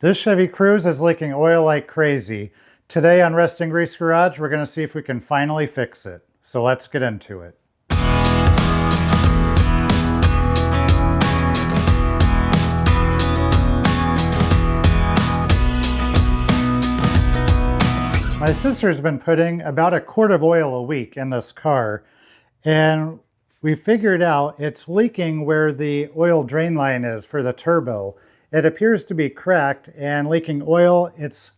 This Chevy Cruze is leaking oil like crazy. Today on Rest and Grease Garage, we're going to see if we can finally fix it. So let's get into it. My sister's been putting about a quart of oil a week in this car, and we figured out it's leaking where the oil drain line is for the turbo. It appears to be cracked and leaking oil. It's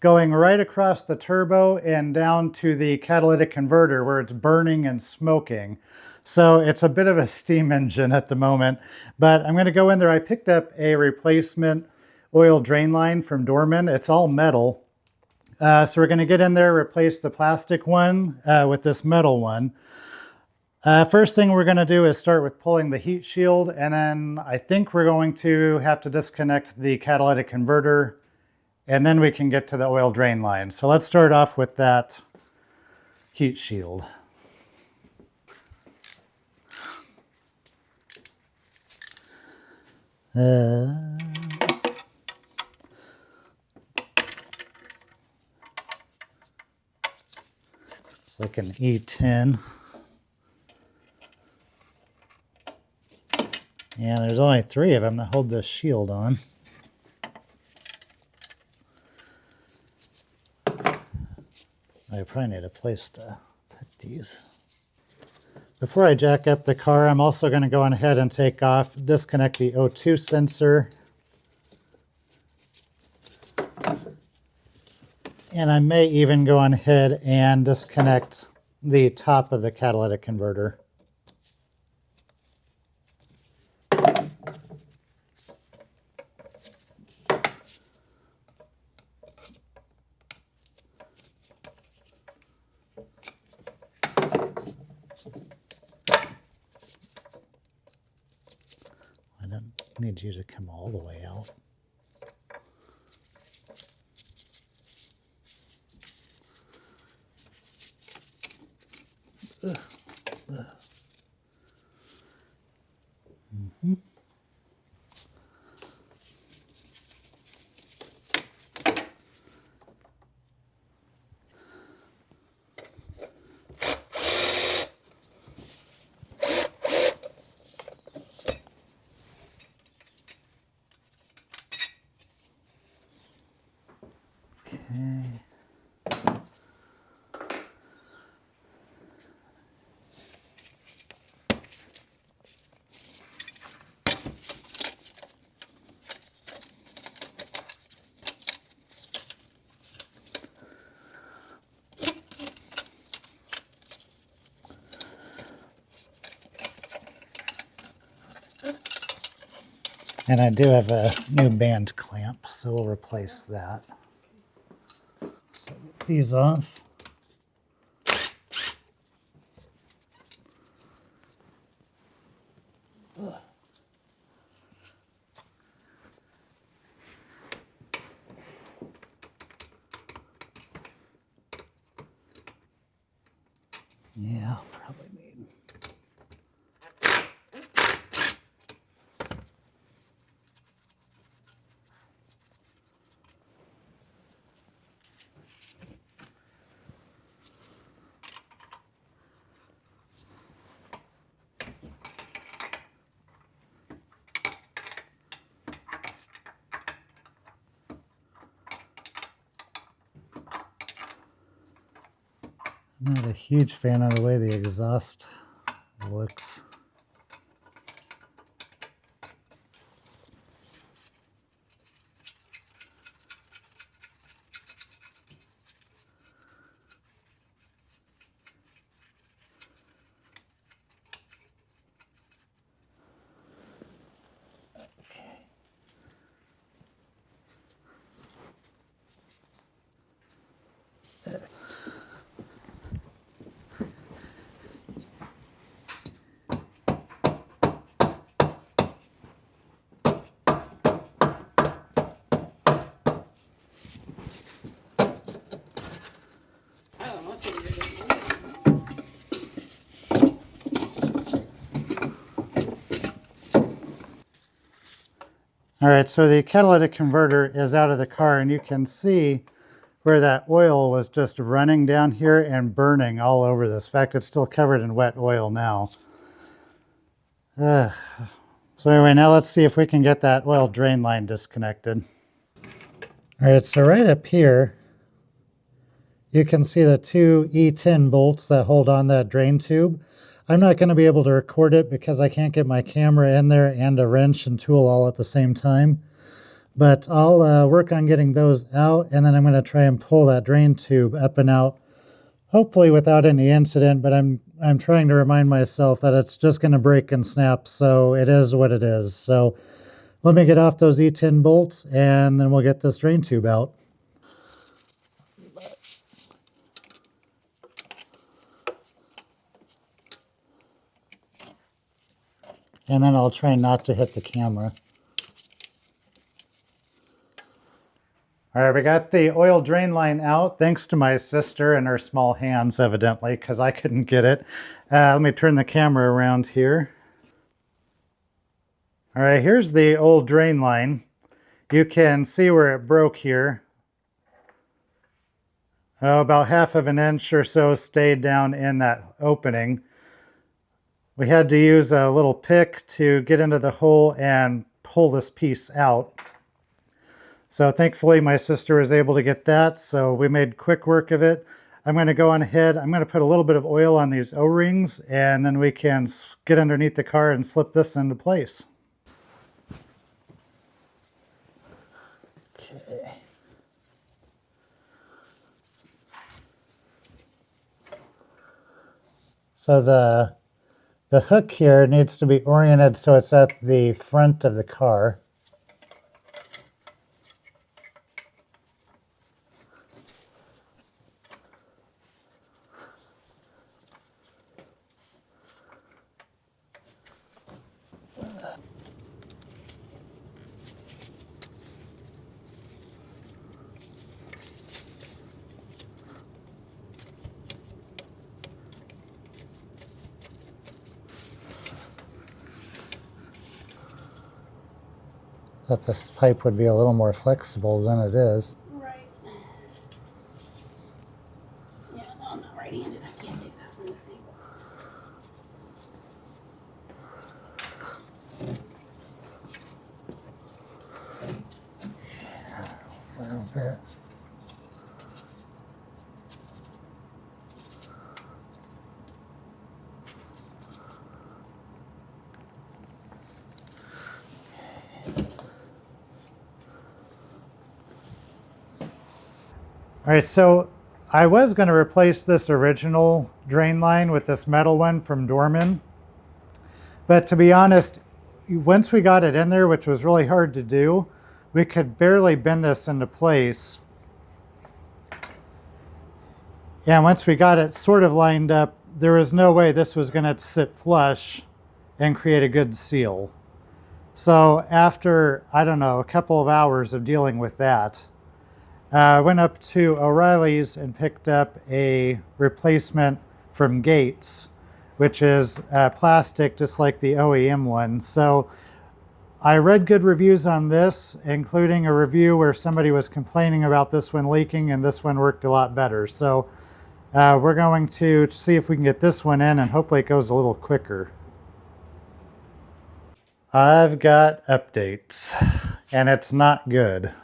going right across the turbo and down to the catalytic converter where it's burning and smoking. So it's a bit of a steam engine at the moment, but I'm going to go in there. I picked up a replacement oil drain line from Dorman. It's all metal. So we're going to get in there, replace the plastic one with this metal one. First thing we're going to do is start with pulling the heat shield, and then I think we're going to have to disconnect the catalytic converter, and then we can get to the oil drain line. So let's start off with that heat shield. It's like an E10. Yeah, there's only 3 of them that hold this shield on. I probably need a place to put these. Before I jack up the car, I'm also going to go on ahead and disconnect the O2 sensor. And I may even go on ahead and disconnect the top of the catalytic converter. I don't need you to come all the way out. Mm-hmm. Okay. And I do have a new band clamp, so we'll replace that. So get these off. Yeah, I'll probably need. I'm not a huge fan of the way the exhaust looks. All right, so the catalytic converter is out of the car, and you can see where that oil was just running down here and burning all over this. In fact, it's still covered in wet oil now. Ugh. So anyway, now let's see if we can get that oil drain line disconnected. All right, so right up here, you can see the two E10 bolts that hold on that drain tube. I'm not going to be able to record it because I can't get my camera in there and a wrench and tool all at the same time. But I'll work on getting those out, and then I'm going to try and pull that drain tube up and out, hopefully without any incident, but I'm trying to remind myself that it's just going to break and snap, so it is what it is. So let me get off those E10 bolts, and then we'll get this drain tube out. And then I'll try not to hit the camera. All right, we got the oil drain line out, thanks to my sister and her small hands, evidently, because I couldn't get it. Let me turn the camera around here. All right, here's the old drain line. You can see where it broke here. Oh, about 1/2 inch or so stayed down in that opening. We had to use a little pick to get into the hole and pull this piece out. So thankfully my sister was able to get that, so we made quick work of it. I'm going to go on ahead, I'm going to put a little bit of oil on these O-rings, and then we can get underneath the car and slip this into place. Okay. So the hook here needs to be oriented so it's at the front of the car. Thought this pipe would be a little more flexible than it is. Right. Yeah, no, I'm not right-handed. I can't do that. Let me see. A little bit. All right, so I was going to replace this original drain line with this metal one from Dorman. But to be honest, once we got it in there, which was really hard to do, we could barely bend this into place. And once we got it sort of lined up, there was no way this was going to sit flush and create a good seal. So after, I don't know, a couple of hours of dealing with that, I went up to O'Reilly's and picked up a replacement from Gates, which is plastic just like the OEM one. So I read good reviews on this, including a review where somebody was complaining about this one leaking and this one worked a lot better. So we're going to see if we can get this one in, and hopefully it goes a little quicker. I've got updates, and it's not good.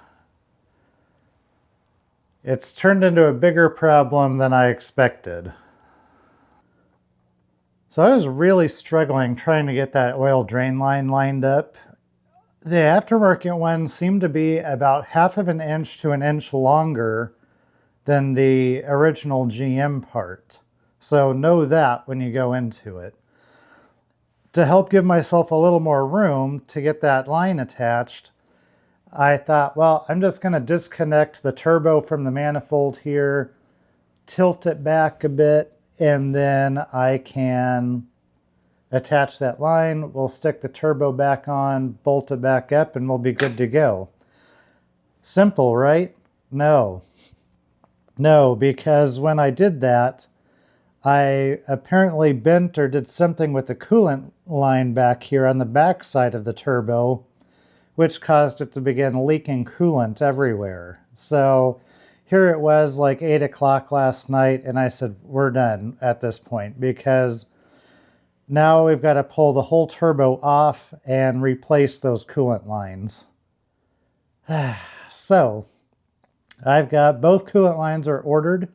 It's turned into a bigger problem than I expected. So I was really struggling trying to get that oil drain line lined up. The aftermarket one seemed to be about 1/2 inch to 1 inch longer than the original GM part. So know that when you go into it. To help give myself a little more room to get that line attached, I thought, well, I'm just going to disconnect the turbo from the manifold here, tilt it back a bit, and then I can attach that line. We'll stick the turbo back on, bolt it back up, and we'll be good to go. Simple, right? No. No, because when I did that, I apparently bent or did something with the coolant line back here on the back side of the turbo, which caused it to begin leaking coolant everywhere. So here it was like 8 o'clock last night, and I said, we're done at this point, because now we've got to pull the whole turbo off and replace those coolant lines. So I've got both coolant lines are ordered.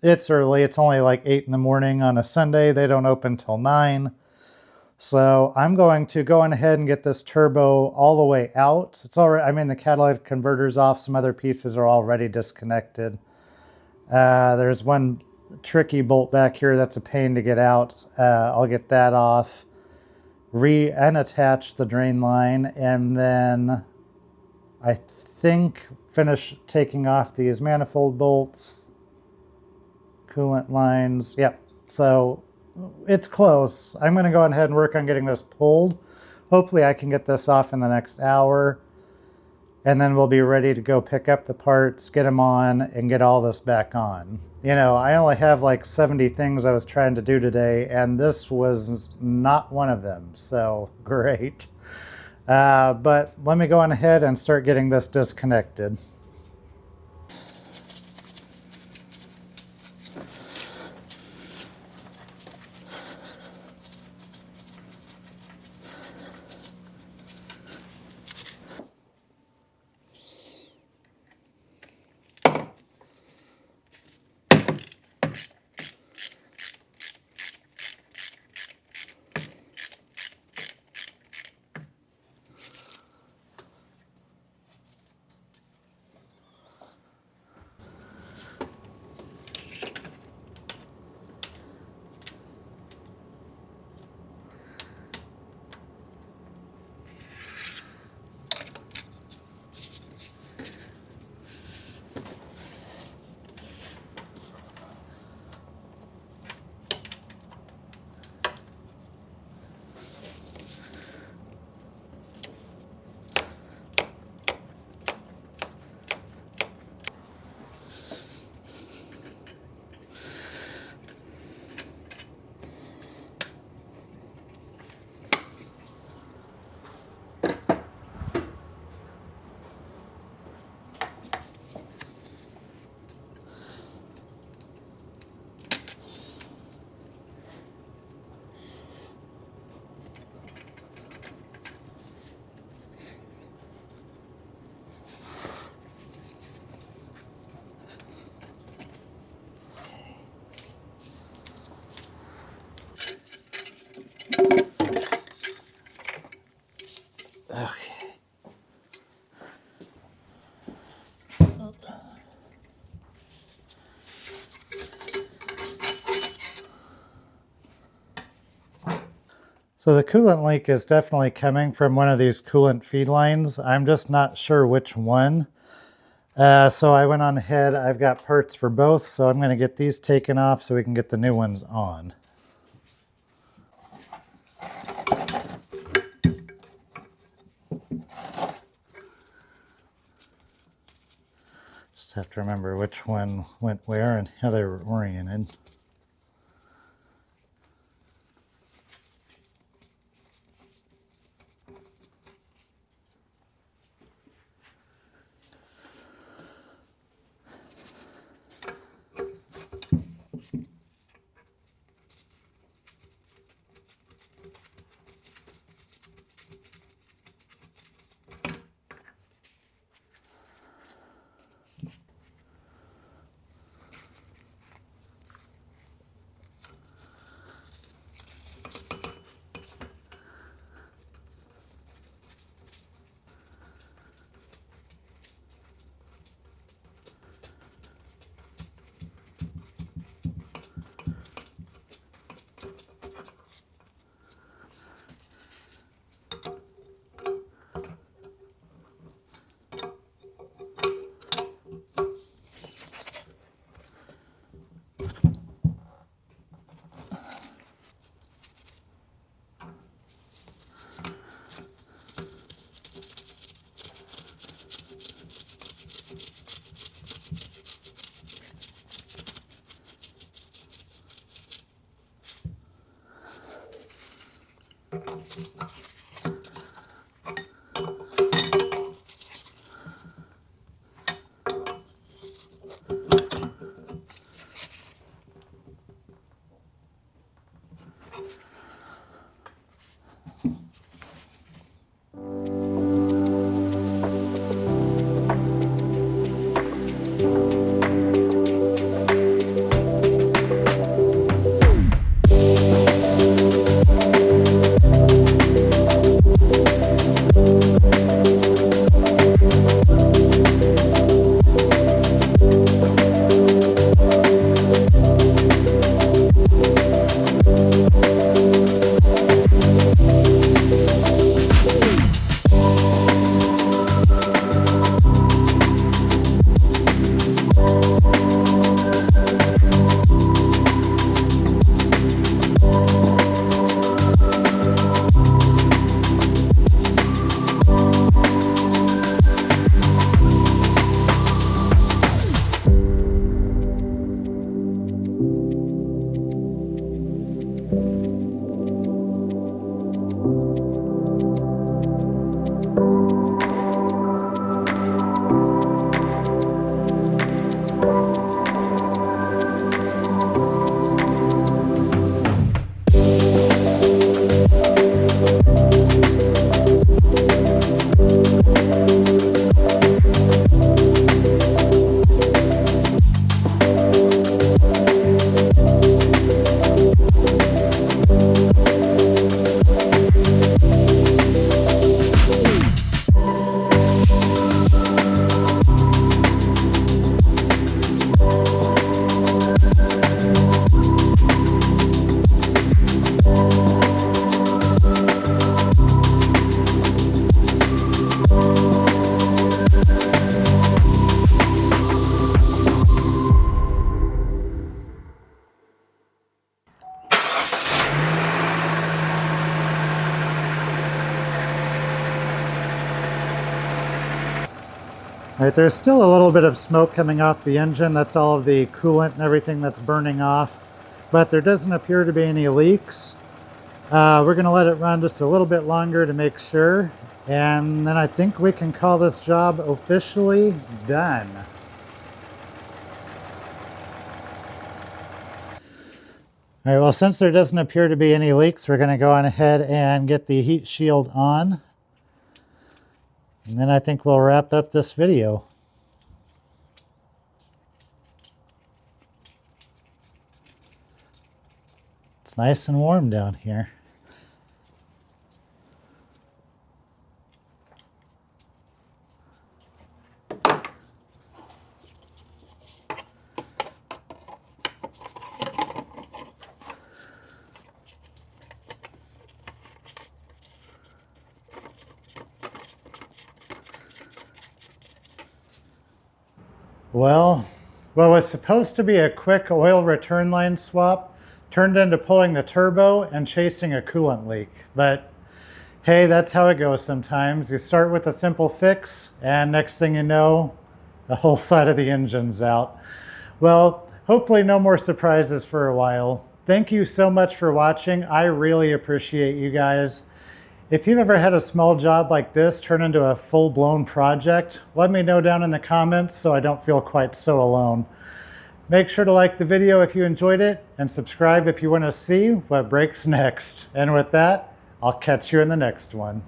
It's early. It's only like 8 in the morning on a Sunday. They don't open till 9. So I'm going to go on ahead and get this turbo all the way out. It's already, I mean, the catalytic converter's off. Some other pieces are already disconnected. There's one tricky bolt back here that's a pain to get out. I'll get that off, unattach the drain line, and then I think finish taking off these manifold bolts, coolant lines. Yep. So it's close. I'm going to go ahead and work on getting this pulled. Hopefully I can get this off in the next hour, and then we'll be ready to go pick up the parts, get them on, and get all this back on. You know, I only have like 70 things I was trying to do today, and this was not one of them. So great. But let me go on ahead and start getting this disconnected. Okay. So the coolant leak is definitely coming from one of these coolant feed lines. I'm just not sure which one. So I went on ahead. I've got parts for both, so I'm going to get these taken off so we can get the new ones on. Just have to remember which one went where and how they were oriented. All right, there's still a little bit of smoke coming off the engine. That's all of the coolant and everything that's burning off, but there doesn't appear to be any leaks. We're going to let it run just a little bit longer to make sure, and then I think we can call this job officially done. All right, well, since there doesn't appear to be any leaks, we're going to go on ahead and get the heat shield on. And then I think we'll wrap up this video. It's nice and warm down here. Well, what was supposed to be a quick oil return line swap turned into pulling the turbo and chasing a coolant leak. But hey, that's how it goes sometimes. You start with a simple fix, and next thing you know, the whole side of the engine's out. Well, hopefully no more surprises for a while. Thank you so much for watching. I really appreciate you guys. If you've ever had a small job like this turn into a full-blown project, let me know down in the comments so I don't feel quite so alone. Make sure to like the video if you enjoyed it, and subscribe if you want to see what breaks next. And with that, I'll catch you in the next one.